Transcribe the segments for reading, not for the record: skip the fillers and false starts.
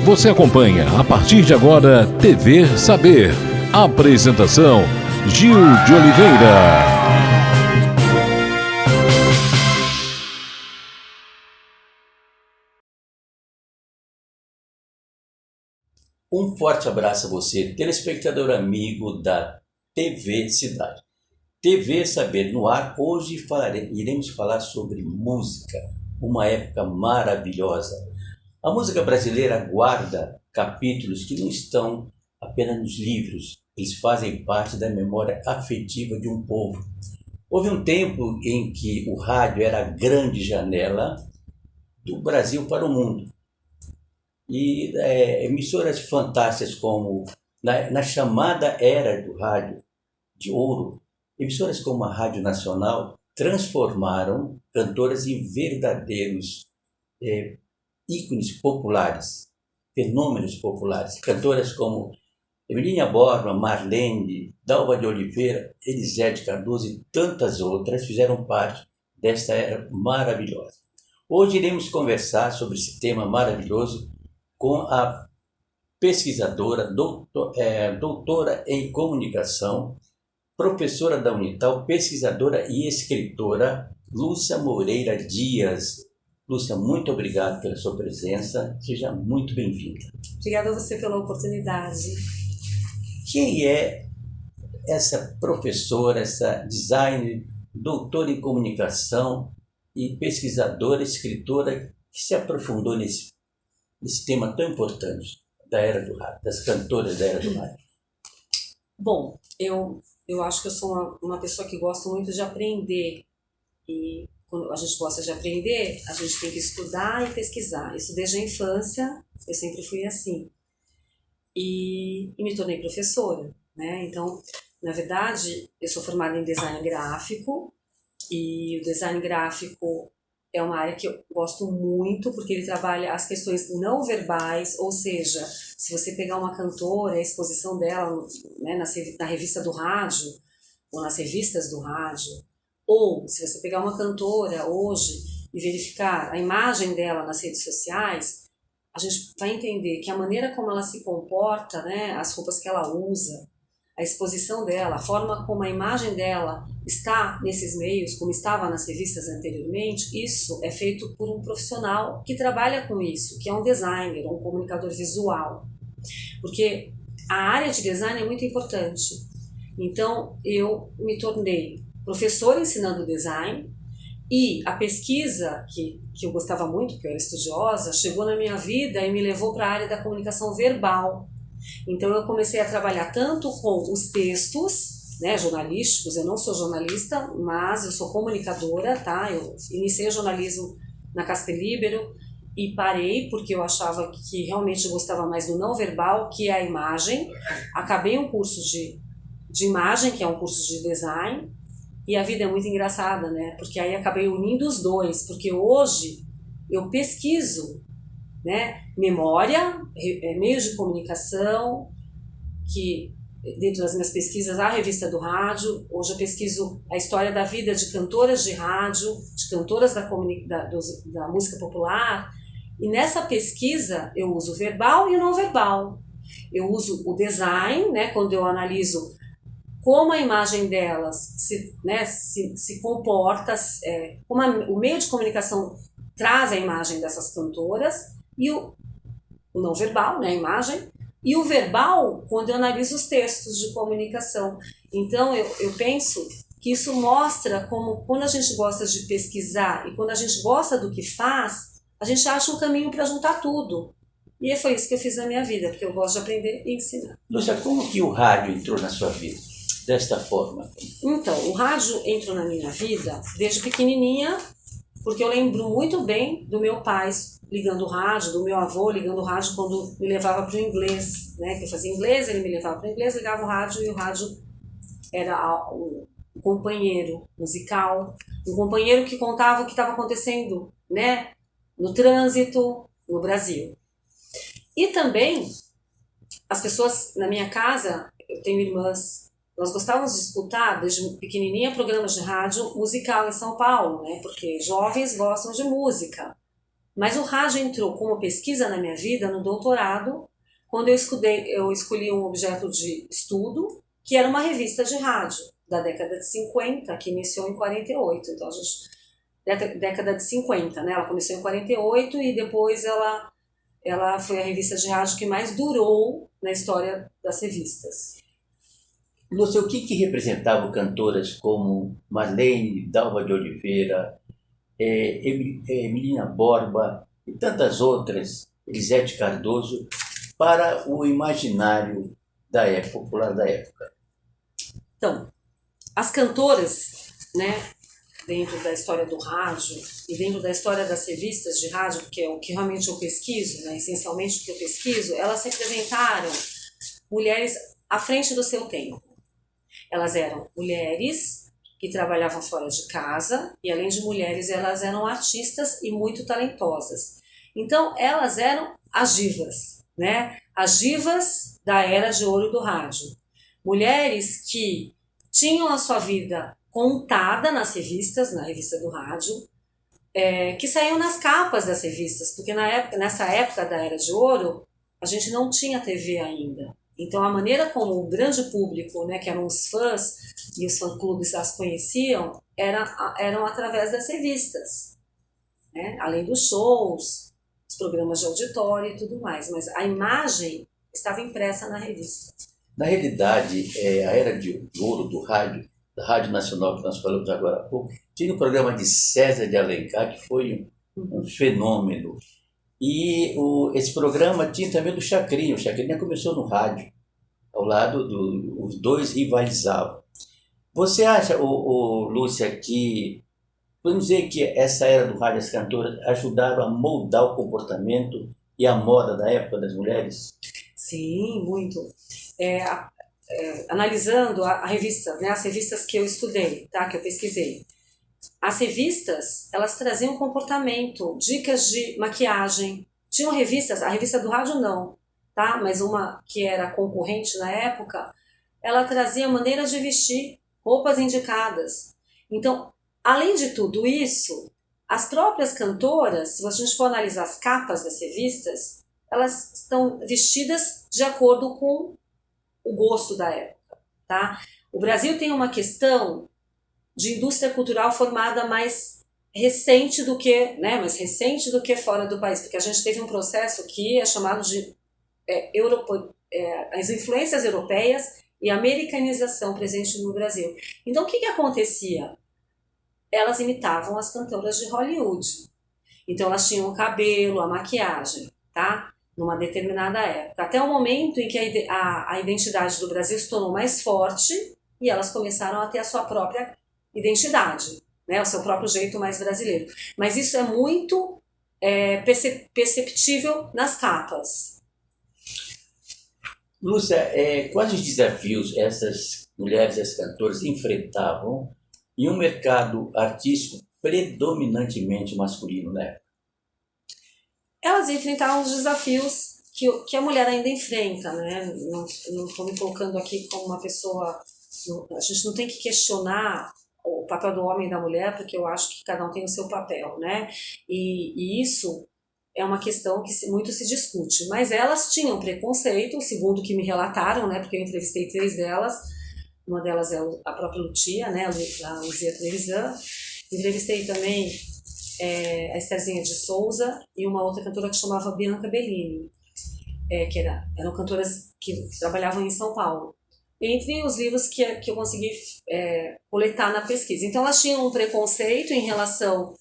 Você acompanha a partir de agora TV Saber. Apresentação Gil de Oliveira. Um forte abraço a você, telespectador amigo da TV Cidade. TV Saber no ar. Hoje iremos falar sobre música, uma época maravilhosa. A música brasileira guarda capítulos que não estão apenas nos livros, eles fazem parte da memória afetiva de um povo. Houve um tempo em que o rádio era a grande janela do Brasil para o mundo. E emissoras fantásticas como, na chamada era do rádio de ouro, emissoras como a Rádio Nacional transformaram cantoras em verdadeiros ícones populares, fenômenos populares. Cantoras como Emilinha Borba, Marlene, Dalva de Oliveira, Elisete Cardoso e tantas outras fizeram parte desta era maravilhosa. Hoje iremos conversar sobre esse tema maravilhoso com a pesquisadora, doutora em comunicação, professora da Unital, pesquisadora e escritora, Lúcia Moreira Dias. Lúcia, muito obrigado pela sua presença, seja muito bem-vinda. Obrigada a você pela oportunidade. Quem é essa professora, essa designer, doutora em comunicação e pesquisadora, escritora, que se aprofundou nesse tema tão importante da era do rádio, das cantoras da era do rádio? Bom, eu acho que eu sou uma pessoa que gosta muito de aprender. E quando a gente gosta de aprender, a gente tem que estudar e pesquisar. Isso desde a infância, eu sempre fui assim. E me tornei professora, né? Então, na verdade, eu sou formada em design gráfico, e o design gráfico é uma área que eu gosto muito, porque ele trabalha as questões não verbais, ou seja, se você pegar uma cantora, a exposição dela, né, na revista do rádio, ou nas revistas do rádio, ou se você pegar uma cantora hoje e verificar a imagem dela nas redes sociais, a gente vai entender que a maneira como ela se comporta, né, as roupas que ela usa, a exposição dela, a forma como a imagem dela está nesses meios, como estava nas revistas anteriormente, isso é feito por um profissional que trabalha com isso, que é um designer, um comunicador visual. Porque a área de design é muito importante. Então, eu me tornei professora ensinando design, e a pesquisa, que eu gostava muito, que eu era estudiosa, chegou na minha vida e me levou para a área da comunicação verbal. Então eu comecei a trabalhar tanto com os textos, né, jornalísticos. Eu não sou jornalista, mas eu sou comunicadora, tá? Eu iniciei o jornalismo na Casper Libero e parei porque eu achava que realmente eu gostava mais do não verbal, que é a imagem. Acabei um curso de imagem, que é um curso de design, e a vida é muito engraçada, né? Porque aí acabei unindo os dois, porque hoje eu pesquiso, né, memória, meios de comunicação, que dentro das minhas pesquisas, a revista do rádio. Hoje eu pesquiso a história da vida de cantoras de rádio, de cantoras da música popular, e nessa pesquisa eu uso o verbal e o não verbal. Eu uso o design, né, quando eu analiso como a imagem delas se comporta, como o meio de comunicação traz a imagem dessas cantoras, e o não verbal, né, a imagem, e o verbal quando eu analiso os textos de comunicação. Então eu penso que isso mostra como, quando a gente gosta de pesquisar e quando a gente gosta do que faz, a gente acha um caminho para juntar tudo. E foi isso que eu fiz na minha vida, porque eu gosto de aprender e ensinar. Lúcia, como que o rádio entrou na sua vida desta forma? Então, o rádio entrou na minha vida desde pequenininha, porque eu lembro muito bem do meu pai ligando o rádio, do meu avô ligando o rádio quando me levava para o inglês, né? Que eu fazia inglês, ele me levava para o inglês, ligava o rádio, e o rádio era um companheiro musical, um companheiro que contava o que estava acontecendo, né, no trânsito no Brasil. E também as pessoas na minha casa, eu tenho irmãs, nós gostávamos de escutar desde pequenininha programas de rádio musical em São Paulo, né, porque jovens gostam de música. Mas o rádio entrou como pesquisa na minha vida no doutorado, quando eu escolhi um objeto de estudo, que era uma revista de rádio da década de 50, que iniciou em 48. Então, década de 50, né? Ela começou em 48 e depois ela foi a revista de rádio que mais durou na história das revistas. Lúcia, o que representavam cantoras como Marlene, Dalva de Oliveira, Emilina Borba e tantas outras, Elisete Cardoso, para o imaginário da época, popular da época? Então, as cantoras, né, dentro da história do rádio e dentro da história das revistas de rádio, que é o que realmente eu pesquiso, né, essencialmente o que eu pesquiso, elas representaram mulheres à frente do seu tempo. Elas eram mulheres que trabalhavam fora de casa e, além de mulheres, elas eram artistas e muito talentosas. Então, elas eram as divas, né? As divas da era de ouro do rádio. Mulheres que tinham a sua vida contada nas revistas, na revista do rádio, que saíam nas capas das revistas, porque nessa época da era de ouro, a gente não tinha TV ainda. Então, a maneira como o grande público, né, que eram os fãs e os fã-clubes as conheciam, eram através das revistas, né? Além dos shows, os programas de auditório e tudo mais. Mas a imagem estava impressa na revista. Na realidade, a era de ouro do rádio, da Rádio Nacional, que nós falamos agora há pouco, tinha o programa de César de Alencar, que foi um fenômeno. E esse programa tinha também do Chacrinha. O Chacrinha começou no rádio, ao lado os dois rivalizavam. Você acha, Lúcia, que podemos dizer que essa era do rádio, as cantoras ajudaram a moldar o comportamento e a moda da época das mulheres? Sim, muito. Analisando a revista, né, as revistas que eu estudei, tá, que eu pesquisei, as revistas, elas traziam comportamento, dicas de maquiagem. Tinham revistas, a revista do rádio não, tá? Mas uma que era concorrente na época, ela trazia maneiras de vestir, roupas indicadas. Então, além de tudo isso, as próprias cantoras, se a gente for analisar as capas das revistas, elas estão vestidas de acordo com o gosto da época, tá? O Brasil tem uma questão de indústria cultural formada mais recente do que, né, mais recente do que fora do país, porque a gente teve um processo que é chamado de as influências europeias e a americanização presente no Brasil. Então, o que acontecia? Elas imitavam as cantoras de Hollywood. Então, elas tinham o cabelo, a maquiagem, tá? Numa determinada época. Até o momento em que a identidade do Brasil se tornou mais forte e elas começaram a ter a sua própria identidade, né, o seu próprio jeito mais brasileiro. Mas isso é muito perceptível nas capas. Lúcia, quais os desafios essas mulheres, essas cantoras enfrentavam em um mercado artístico predominantemente masculino, né? Elas enfrentavam os desafios que a mulher ainda enfrenta, né? Não estou me colocando aqui como uma pessoa... A gente não tem que questionar o papel do homem e da mulher, porque eu acho que cada um tem o seu papel, né? E isso é uma questão que muito se discute. Mas elas tinham preconceito, segundo o que me relataram, né? Porque eu entrevistei 3 delas. Uma delas é a própria Lutia, né? A Luzia Trevisan. Entrevistei também a Estherzinha de Souza e uma outra cantora que chamava Bianca Bellini, que eram cantoras que trabalhavam em São Paulo. Entre os livros que eu consegui coletar na pesquisa. Então, elas tinham um preconceito em relação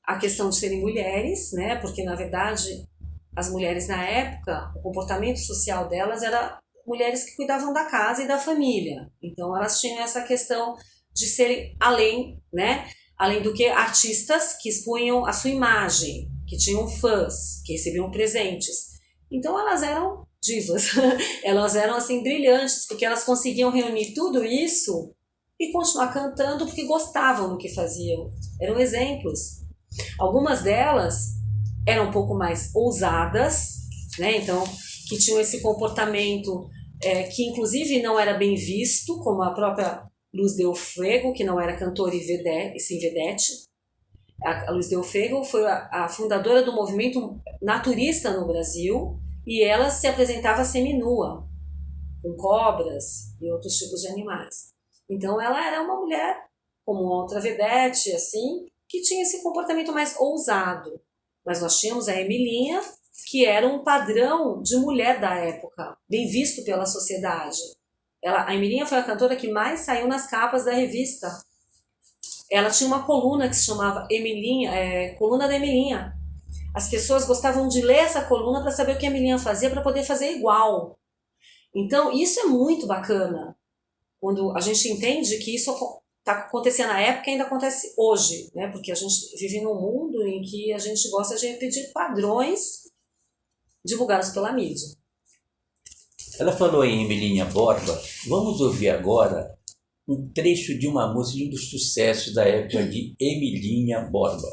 à questão de serem mulheres, né? Porque, na verdade, as mulheres na época, o comportamento social delas era mulheres que cuidavam da casa e da família. Então, elas tinham essa questão de serem além, né? Além do que artistas que expunham a sua imagem, que tinham fãs, que recebiam presentes. Então, elas eram divas, elas eram assim brilhantes, porque elas conseguiam reunir tudo isso e continuar cantando porque gostavam do que faziam, eram exemplos. Algumas delas eram um pouco mais ousadas, né? Então, que tinham esse comportamento que inclusive não era bem visto, como a própria Luz Del Fuego, que não era cantora e sim vedete. A Luiz Del Fego foi a fundadora do movimento naturista no Brasil e ela se apresentava seminua, com cobras e outros tipos de animais. Então ela era uma mulher, como outra vedete, assim, que tinha esse comportamento mais ousado. Mas nós tínhamos a Emilinha, que era um padrão de mulher da época, bem visto pela sociedade. A Emilinha foi a cantora que mais saiu nas capas da revista. Ela tinha uma coluna que se chamava Emilinha, Coluna da Emilinha. As pessoas gostavam de ler essa coluna para saber o que a Emilinha fazia, para poder fazer igual. Então, isso é muito bacana. Quando a gente entende que isso está acontecendo na época e ainda acontece hoje, né? Porque a gente vive num mundo em que a gente gosta de repetir padrões divulgados pela mídia. Ela falou em Emilinha Borba. Vamos ouvir agora um trecho de uma música, de um dos sucessos da época de Emilinha Borba.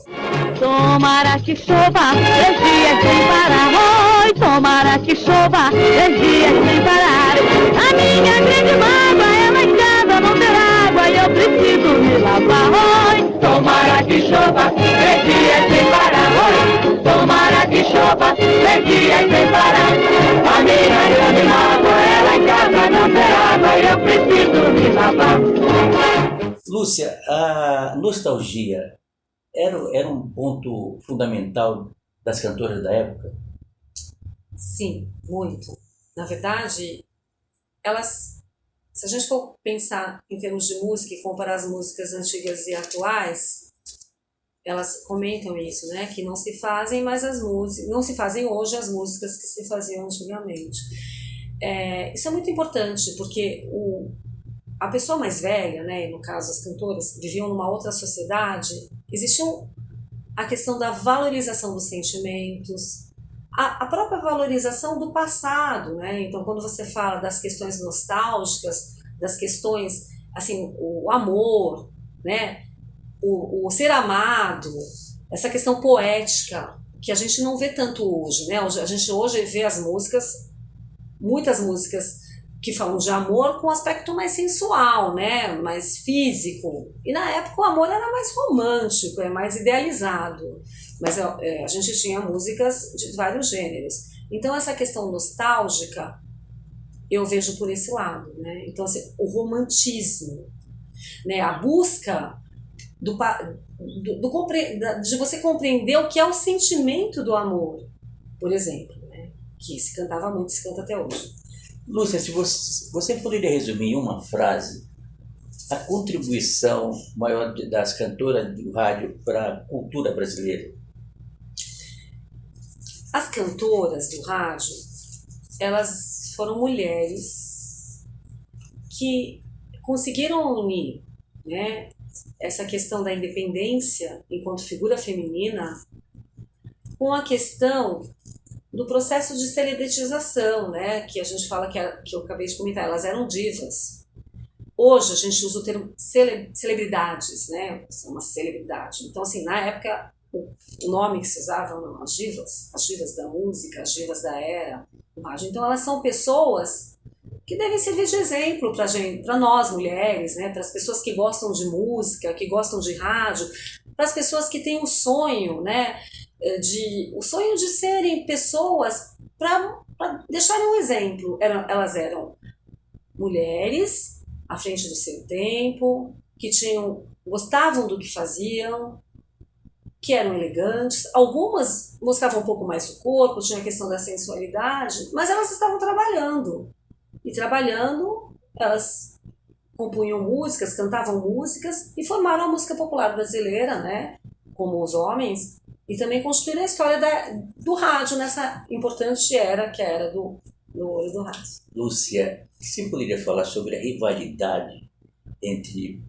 Tomara que chova, 3 dias sem parar. Oi, tomara que chova, 3 dias sem parar. A minha grande mágoa é lá em casa não ter água e eu preciso me lavar. Oi, tomara que chova, 3 dias sem parar. Oi, tomara que chova, 3 dias sem parar. A minha grande mágoa é lá em casa não ter água e eu preciso me lavar. Lúcia, a nostalgia era um ponto fundamental das cantoras da época? Sim, muito. Na verdade, se a gente for pensar em termos de música e comparar as músicas antigas e atuais, elas comentam isso, né? Que não se fazem mais não se fazem hoje as músicas que se faziam antigamente. Isso é muito importante, porque a pessoa mais velha, né, no caso as cantoras, viviam numa outra sociedade, existia a questão da valorização dos sentimentos, a própria valorização do passado, né? Então, quando você fala das questões nostálgicas, das questões, assim, o amor, né? O ser amado, essa questão poética, que a gente não vê tanto hoje, né? A gente hoje vê muitas músicas que falam de amor com um aspecto mais sensual, né? Mais físico. E na época o amor era mais romântico, mais idealizado. Mas a gente tinha músicas de vários gêneros. Então essa questão nostálgica eu vejo por esse lado, né? Então assim, o romantismo, né? A busca de você compreender o que é o sentimento do amor, por exemplo, né? Que se cantava muito, se canta até hoje. Lúcia, se você poderia resumir em uma frase a contribuição maior das cantoras do rádio para a cultura brasileira? As cantoras do rádio, elas foram mulheres que conseguiram unir, né, essa questão da independência enquanto figura feminina com a questão do processo de celebritização, né, que a gente fala que eu acabei de comentar, elas eram divas. Hoje a gente usa o termo celebridades, né, são uma celebridade. Então, assim, na época, o nome que se usava eram as divas da música, as divas da era do rádio. Então, elas são pessoas que devem servir de exemplo para nós mulheres, né, para as pessoas que gostam de música, que gostam de rádio, para as pessoas que têm um sonho, né, o sonho de serem pessoas para deixarem um exemplo. Elas eram mulheres à frente do seu tempo, que gostavam do que faziam, que eram elegantes. Algumas mostravam um pouco mais o corpo, tinha a questão da sensualidade, mas elas estavam trabalhando. E trabalhando, elas compunham músicas, cantavam músicas e formaram a música popular brasileira, né, como os homens, e também construíram a história do rádio nessa importante era, que é a era do ouro do rádio. Lúcia, você poderia falar sobre a rivalidade entre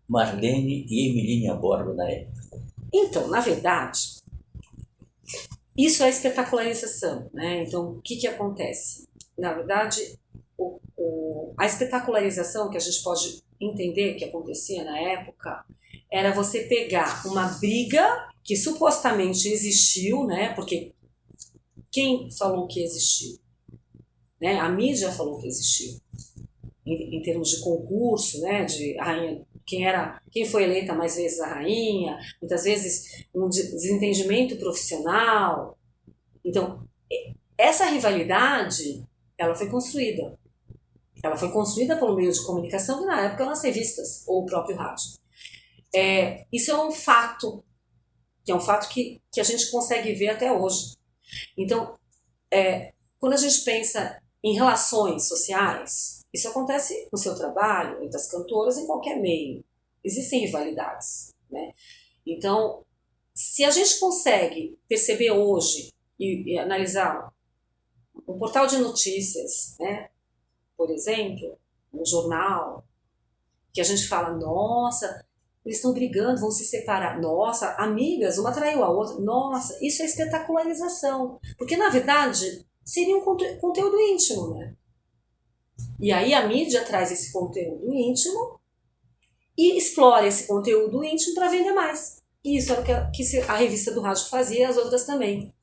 Marlene e Emilinha Borba na época? Então, na verdade, isso é espetacularização, né? Então, o que acontece? Na verdade, a espetacularização que a gente pode entender que acontecia na época era você pegar uma briga que supostamente existiu, né? Porque quem falou que existiu? Né? A mídia falou que existiu. Em termos de concurso, né? De rainha, quem foi eleita mais vezes a rainha, muitas vezes um desentendimento profissional. Então, essa rivalidade, ela foi construída. Ela foi construída pelo meio de comunicação, que na época eram as revistas, ou o próprio rádio. Isso é um fato, que é um fato que a gente consegue ver até hoje. Então, quando a gente pensa em relações sociais, isso acontece no seu trabalho, entre as cantoras, em qualquer meio. Existem rivalidades, né? Então, se a gente consegue perceber hoje e analisar um portal de notícias, né? Por exemplo, um jornal, que a gente fala, nossa, eles estão brigando, vão se separar. Nossa, amigas, uma traiu a outra. Nossa, isso é espetacularização. Porque, na verdade, seria um conteúdo íntimo, né? E aí a mídia traz esse conteúdo íntimo e explora esse conteúdo íntimo para vender mais. E isso era o que a revista do rádio fazia e as outras também.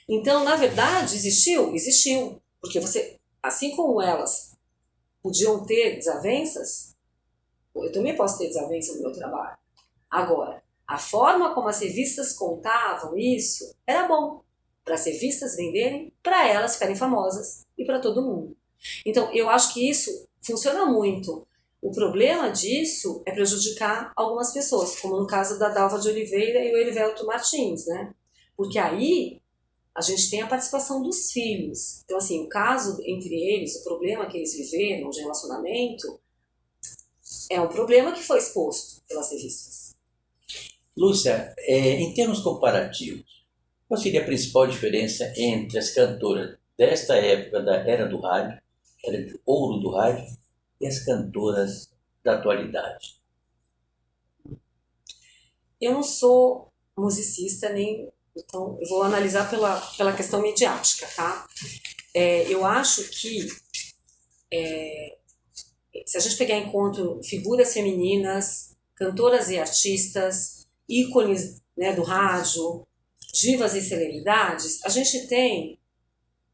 Então, na verdade, existiu? Existiu. Porque você, assim como elas podiam ter desavenças, eu também posso ter desavença no meu trabalho. Agora, a forma como as revistas contavam isso era bom para as revistas venderem, para elas ficarem famosas e para todo mundo. Então, eu acho que isso funciona muito. O problema disso é prejudicar algumas pessoas, como no caso da Dalva de Oliveira e o Erivelto Martins, né? Porque aí a gente tem a participação dos filhos. Então, assim, o caso entre eles, o problema que eles viveram de relacionamento, é um problema que foi exposto pelas revistas. Lúcia, em termos comparativos, qual seria a principal diferença entre as cantoras desta época da era do rádio, era de ouro do rádio, e as cantoras da atualidade? Eu não sou musicista, então eu vou analisar pela questão midiática, tá? Eu acho que se a gente pegar em conta figuras femininas, cantoras e artistas, ícones, né, do rádio, divas e celebridades, a gente tem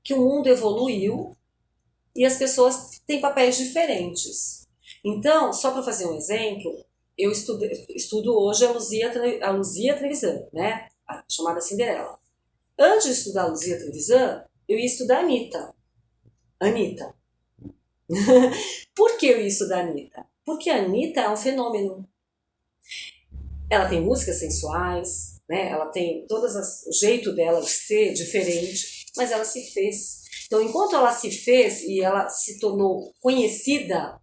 que o mundo evoluiu e as pessoas têm papéis diferentes. Então, só para fazer um exemplo, eu estudo hoje a Luzia Trevisan, né? A chamada Cinderela. Antes de estudar a Luzia Trevisan, eu ia estudar a Anitta. Por que eu ia estudar a Anitta? Porque a Anitta é um fenômeno. Ela tem músicas sensuais, né? Ela tem o jeito dela de ser diferente, mas ela se fez. Então, enquanto ela se fez e ela se tornou conhecida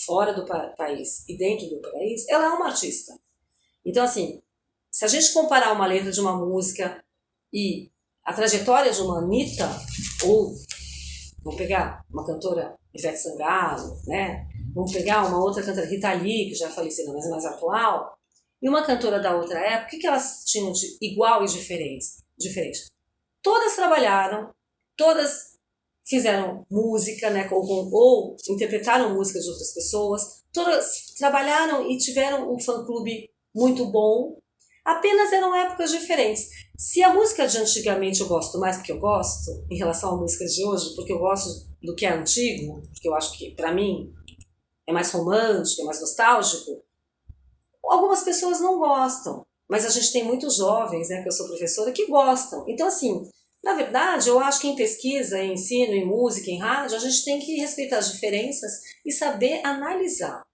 fora do país e dentro do país, ela é uma artista. Então, assim, se a gente comparar uma letra de uma música e a trajetória de uma Anitta, ou vamos pegar uma cantora Ivete Sangalo, né? Vamos pegar uma outra cantora, Rita Lee, que já é falecida, mas mais atual, e uma cantora da outra época, o que elas tinham de igual e diferente? Todas trabalharam, todas fizeram música, né, ou interpretaram música de outras pessoas, todas trabalharam e tiveram um fã-clube muito bom, apenas eram épocas diferentes. Se a música de antigamente eu gosto mais porque eu gosto, em relação à música de hoje, porque eu gosto do que é antigo, porque eu acho que, para mim, é mais romântico, é mais nostálgico, algumas pessoas não gostam, mas a gente tem muitos jovens, né, que eu sou professora, que gostam. Então, assim, na verdade, eu acho que em pesquisa, em ensino, em música, em rádio, a gente tem que respeitar as diferenças e saber analisar.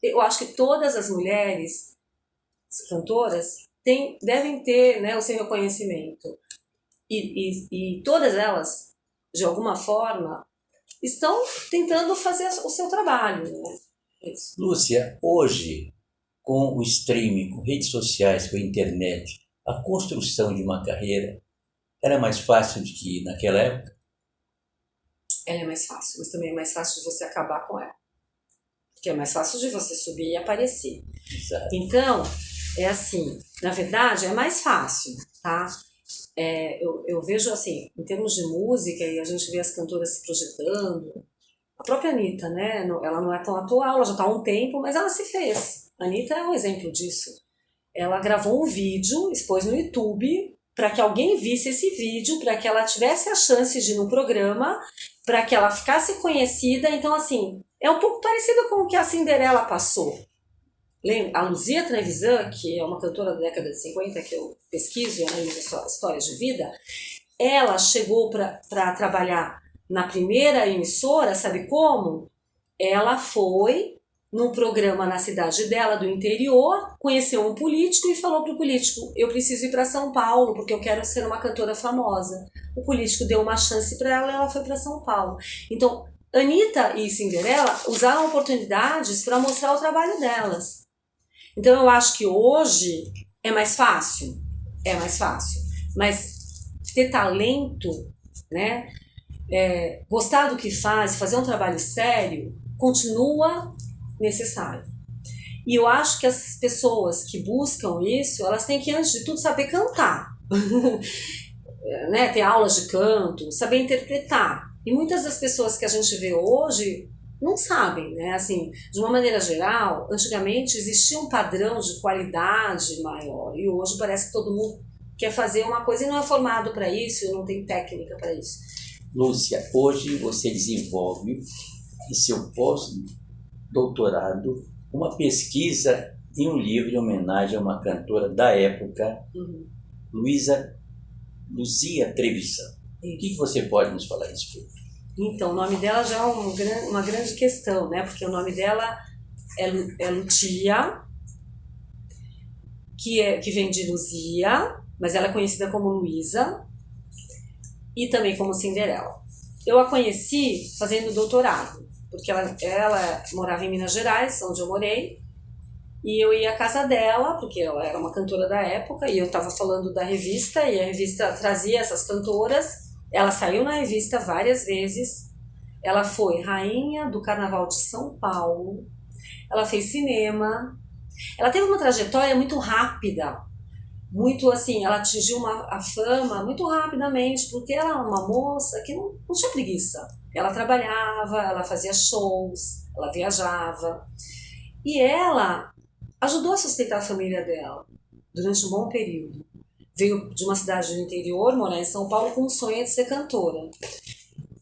Eu acho que todas as mulheres cantoras devem ter, né, o seu reconhecimento. E todas elas, de alguma forma, estão tentando fazer o seu trabalho. Né? Isso. Lúcia, hoje, com o streaming, com redes sociais, com a internet, a construção de uma carreira era mais fácil do que naquela época? Ela é mais fácil, mas também é mais fácil de você acabar com ela. Porque é mais fácil de você subir e aparecer. Exato. Então, é assim, na verdade, é mais fácil, tá? Eu vejo assim, em termos de música, e a gente vê as cantoras se projetando, a própria Anitta, né? Ela não é tão atual, ela já está há um tempo, mas ela se fez. A Anitta é um exemplo disso. Ela gravou um vídeo, expôs no YouTube, para que alguém visse esse vídeo, para que ela tivesse a chance de ir no programa, para que ela ficasse conhecida. Então, assim, é um pouco parecido com o que a Cinderela passou. A Luzia Trevisan, que é uma cantora da década de 50, que eu pesquiso e analiso histórias de vida, ela chegou para trabalhar na primeira emissora, sabe como? Ela foi num programa na cidade dela, do interior, conheceu um político e falou para o político: eu preciso ir para São Paulo porque eu quero ser uma cantora famosa. O político deu uma chance para ela e ela foi para São Paulo. Então, Anitta e Cinderela usaram oportunidades para mostrar o trabalho delas. Então eu acho que hoje é mais fácil, mas ter talento, né, gostar do que faz, fazer um trabalho sério, continua necessário. E eu acho que as pessoas que buscam isso, elas têm que, antes de tudo, saber cantar, né, ter aulas de canto, saber interpretar. E muitas das pessoas que a gente vê hoje não sabem, né? Assim, de uma maneira geral, antigamente existia um padrão de qualidade maior e hoje parece que todo mundo quer fazer uma coisa e não é formado para isso, não tem técnica para isso. Lúcia, hoje você desenvolve em seu pós-doutorado uma pesquisa em um livro em homenagem a uma cantora da época, Luzia Trevisan. O que você pode nos falar a respeito? Então, o nome dela já é uma grande questão, né? Porque o nome dela é Lucia, que vem de Luzia, mas ela é conhecida como Luísa e também como Cinderela. Eu a conheci fazendo doutorado, porque ela morava em Minas Gerais, onde eu morei, e eu ia à casa dela, porque ela era uma cantora da época, e eu estava falando da revista, e a revista trazia essas cantoras. Ela saiu na revista várias vezes, ela foi rainha do Carnaval de São Paulo, ela fez cinema, ela teve uma trajetória muito rápida, muito assim, ela atingiu a fama muito rapidamente, porque ela era uma moça que não tinha preguiça. Ela trabalhava, ela fazia shows, ela viajava, e ela ajudou a sustentar a família dela durante um bom período. Veio de uma cidade do interior, morar em São Paulo, com o sonho de ser cantora.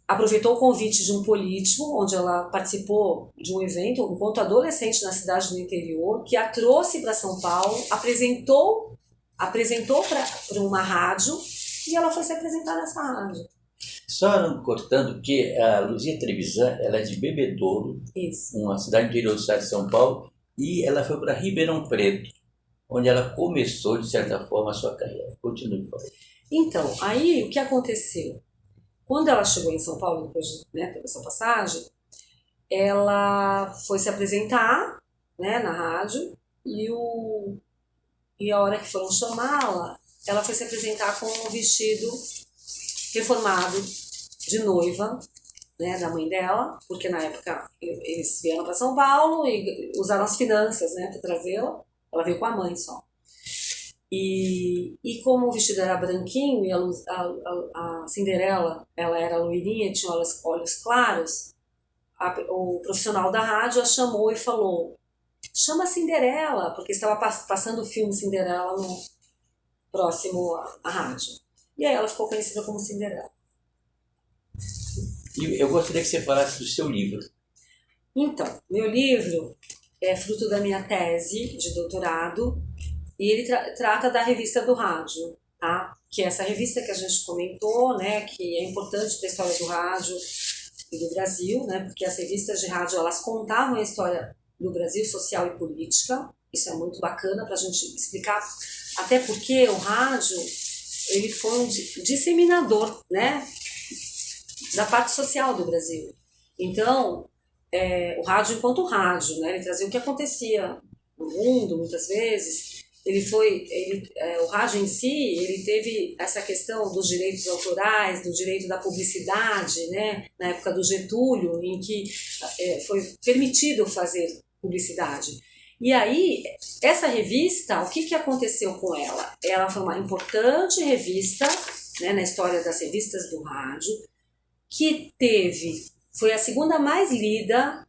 Aproveitou o convite de um político, onde ela participou de um evento, um encontro adolescente na cidade do interior, que a trouxe para São Paulo, apresentou para uma rádio, e ela foi se apresentar nessa rádio. Só não cortando, que a Luzia Trevisan, ela é de Bebedouro, uma cidade do interior do estado de São Paulo, e ela foi para Ribeirão Preto, onde ela começou, de certa forma, a sua carreira. Continue falando. Então, aí o que aconteceu? Quando ela chegou em São Paulo, depois, né, toda essa passagem, ela foi se apresentar, né, na rádio, e a hora que foram chamá-la, ela foi se apresentar com um vestido reformado de noiva, né, da mãe dela, porque na época eles vieram para São Paulo e usaram as finanças, né, para trazê-la. Ela veio com a mãe só. E como o vestido era branquinho e a Cinderela, ela era loirinha e tinha olhos claros, o profissional da rádio a chamou e falou: chama a Cinderela, porque estava passando o filme Cinderela próximo à rádio. E aí ela ficou conhecida como Cinderela. E eu gostaria que você falasse do seu livro. Então, meu livro é fruto da minha tese de doutorado e ele trata da revista do rádio, tá? Que é essa revista que a gente comentou, né? Que é importante para a história do rádio e do Brasil, né? Porque as revistas de rádio, elas contavam a história do Brasil social e política. Isso é muito bacana para a gente explicar, até porque o rádio, ele foi um disseminador, né? Da parte social do Brasil. Então, o rádio enquanto rádio, né? Ele trazia o que acontecia no mundo, muitas vezes. O rádio em si, ele teve essa questão dos direitos autorais, do direito da publicidade, né? Na época do Getúlio, em que foi permitido fazer publicidade. E aí, essa revista, o que aconteceu com ela? Ela foi uma importante revista, né, na história das revistas do rádio, que foi a segunda mais lida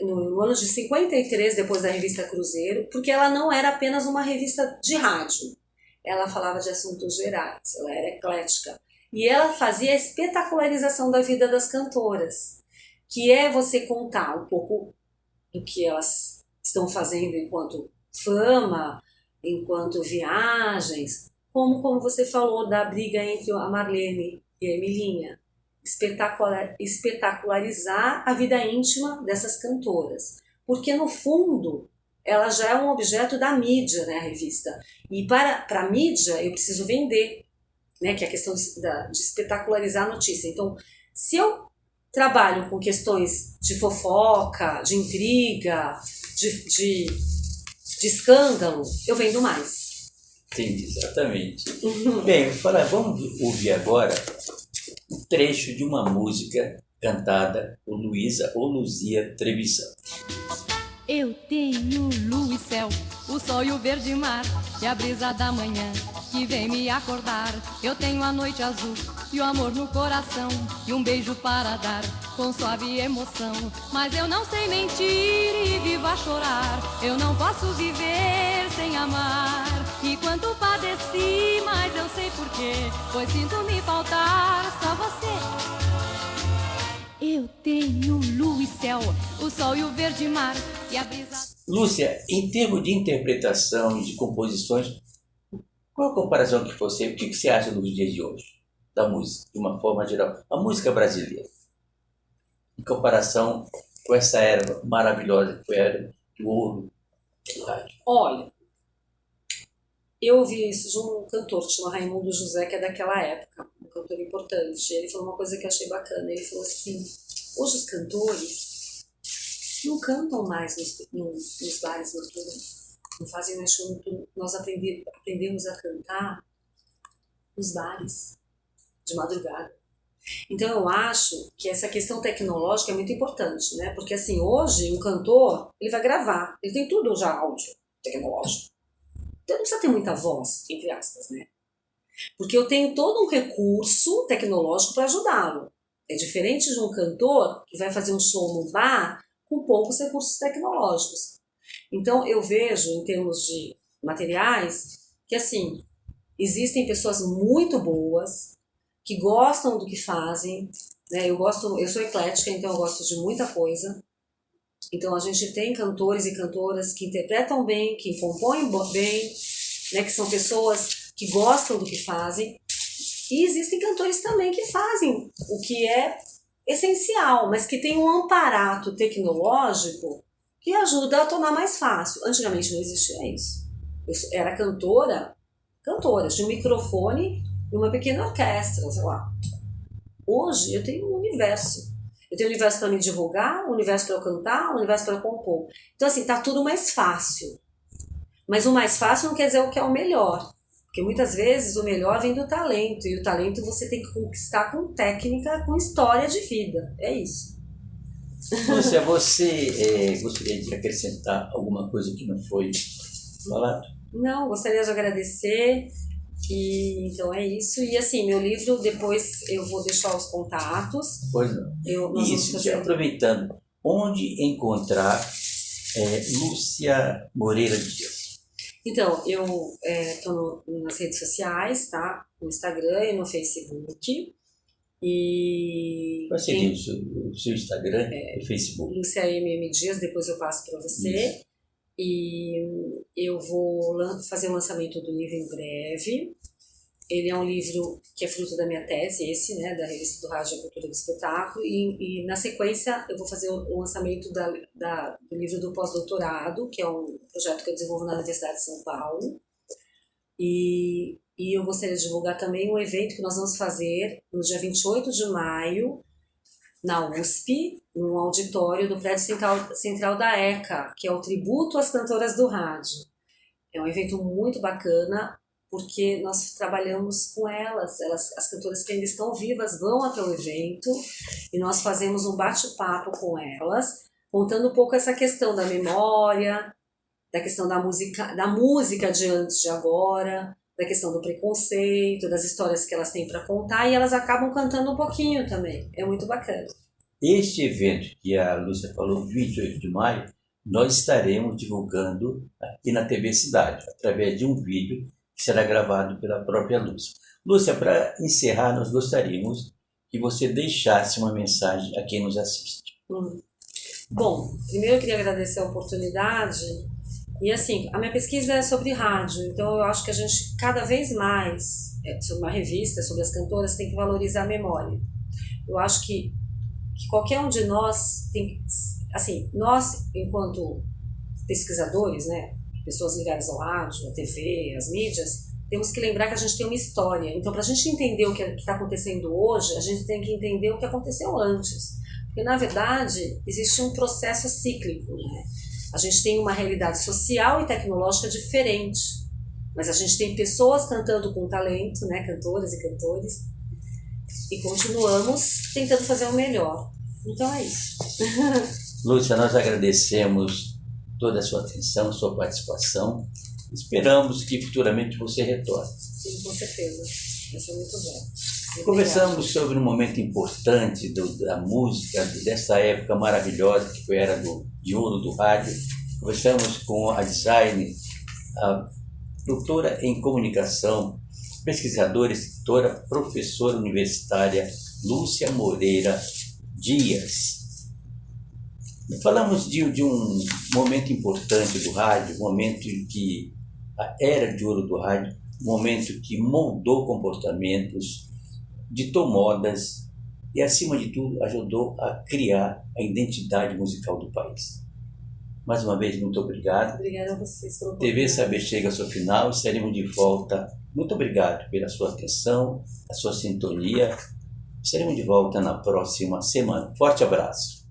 no ano de 53, depois da revista Cruzeiro, porque ela não era apenas uma revista de rádio. Ela falava de assuntos gerais, ela era eclética. E ela fazia a espetacularização da vida das cantoras, que é você contar um pouco do que elas estão fazendo enquanto fama, enquanto viagens, como você falou da briga entre a Marlene e a Emilinha. Espetacularizar a vida íntima dessas cantoras. Porque, no fundo, ela já é um objeto da mídia, né, a revista. E para a mídia, eu preciso vender, né, que é a questão de espetacularizar a notícia. Então, se eu trabalho com questões de fofoca, de intriga, de escândalo, eu vendo mais. Entendi, exatamente. Bem, vamos ouvir agora um trecho de uma música cantada por Luísa ou Luzia Trevisan. Eu tenho lua e céu, o sol e o verde mar, e a brisa da manhã que vem me acordar. Eu tenho a noite azul e o amor no coração, e um beijo para dar com suave emoção. Mas eu não sei mentir e vivo a chorar, eu não posso viver sem amar. E quanto padeci, mas eu sei porquê, pois sinto me faltar só você. Eu tenho lua e céu, o sol e o verde mar, e a brisa... Lúcia, em termos de interpretação e de composições, qual a comparação que você... O que você acha dos dias de hoje, da música, de uma forma geral? A música brasileira, em comparação com essa era maravilhosa que foi a era do ouro do rádio. Olha, eu ouvi isso de um cantor que chama Raimundo José, que é daquela época, um cantor importante. Ele falou uma coisa que eu achei bacana. Ele falou assim, hoje os cantores não cantam mais nos bares noturnos, não fazem mais show noturno. Nós aprendemos a cantar nos bares, de madrugada. Então eu acho que essa questão tecnológica é muito importante, né? Porque assim, hoje um cantor, ele vai gravar, ele tem tudo já áudio tecnológico. Então não precisa ter muita voz, entre aspas, né? Porque eu tenho todo um recurso tecnológico para ajudá-lo. É diferente de um cantor que vai fazer um show no bar com poucos recursos tecnológicos. Então eu vejo, em termos de materiais, que assim, existem pessoas muito boas, que gostam do que fazem, né? Eu sou eclética, então eu gosto de muita coisa. Então a gente tem cantores e cantoras que interpretam bem, que compõem bem, né? Que são pessoas que gostam do que fazem. E existem cantores também que fazem o que é essencial, mas que tem um amparato tecnológico que ajuda a tornar mais fácil. Antigamente não existia isso. Eu era cantora, tinha um microfone e uma pequena orquestra, sei lá. Hoje eu tenho um universo. Eu tenho um universo para me divulgar, um universo para eu cantar, um universo para eu compor. Então assim, tá tudo mais fácil. Mas o mais fácil não quer dizer o que é o melhor. Porque muitas vezes o melhor vem do talento. E o talento você tem que conquistar com técnica, com história de vida. É isso. Lúcia, você gostaria de acrescentar alguma coisa que não foi falado? Não, gostaria de agradecer. E então é isso. E assim, meu livro, depois eu vou deixar os contatos. Pois não. Isso, aproveitando, onde encontrar Lúcia Moreira Dias? Então, eu estou nas redes sociais, tá? No Instagram e no Facebook. E Qual seria o seu Instagram e Facebook? Lúcia MM Dias, depois eu passo para você. Isso. E eu vou fazer o lançamento do livro em breve. Ele é um livro que é fruto da minha tese, né, da Revista do Rádio e Cultura do Espetáculo. E na sequência eu vou fazer o lançamento do livro do pós-doutorado, que é um projeto que eu desenvolvo na Universidade de São Paulo. E eu gostaria de divulgar também um evento que nós vamos fazer no dia 28 de maio, na USP, no auditório do prédio central da ECA, que é o Tributo às Cantoras do Rádio. É um evento muito bacana, porque nós trabalhamos com elas, as cantoras que ainda estão vivas vão até o evento e nós fazemos um bate-papo com elas, contando um pouco essa questão da memória, da questão da música de antes de agora, da questão do preconceito, das histórias que elas têm para contar, e elas acabam cantando um pouquinho também. É muito bacana. Este evento que a Lúcia falou, 28 de maio, nós estaremos divulgando aqui na TV Cidade, através de um vídeo que será gravado pela própria Lúcia. Lúcia, para encerrar, nós gostaríamos que você deixasse uma mensagem a quem nos assiste. Bom, primeiro eu queria agradecer a oportunidade E assim, a minha pesquisa é sobre rádio, então eu acho que a gente cada vez mais, sobre uma revista, sobre as cantoras, tem que valorizar a memória. Eu acho que qualquer um de nós tem, assim, nós enquanto pesquisadores, né, pessoas ligadas ao rádio, à TV, às mídias, temos que lembrar que a gente tem uma história. Então, para a gente entender o que está acontecendo hoje, a gente tem que entender o que aconteceu antes. Porque, na verdade, existe um processo cíclico, né? A gente tem uma realidade social e tecnológica diferente, mas a gente tem pessoas cantando com talento, né, cantoras e cantores, e continuamos tentando fazer o melhor. Então é isso. Lúcia, nós agradecemos toda a sua atenção, sua participação. Esperamos que futuramente você retorne. Sim, com certeza. Vai ser muito bom. Conversamos sobre um momento importante da música, dessa época maravilhosa que foi a era de ouro do rádio. Conversamos com a designer, a doutora em comunicação, pesquisadora, escritora, professora universitária Lúcia Moreira Dias. Falamos de um momento importante do rádio, um momento em que a era de ouro do rádio, um momento que moldou comportamentos, ditou modas e, acima de tudo, ajudou a criar a identidade musical do país. Mais uma vez, muito obrigado. Obrigada a vocês pelo TV Saber chega ao seu final, estaremos de volta. Muito obrigado pela sua atenção, a sua sintonia. Estaremos de volta na próxima semana. Forte abraço.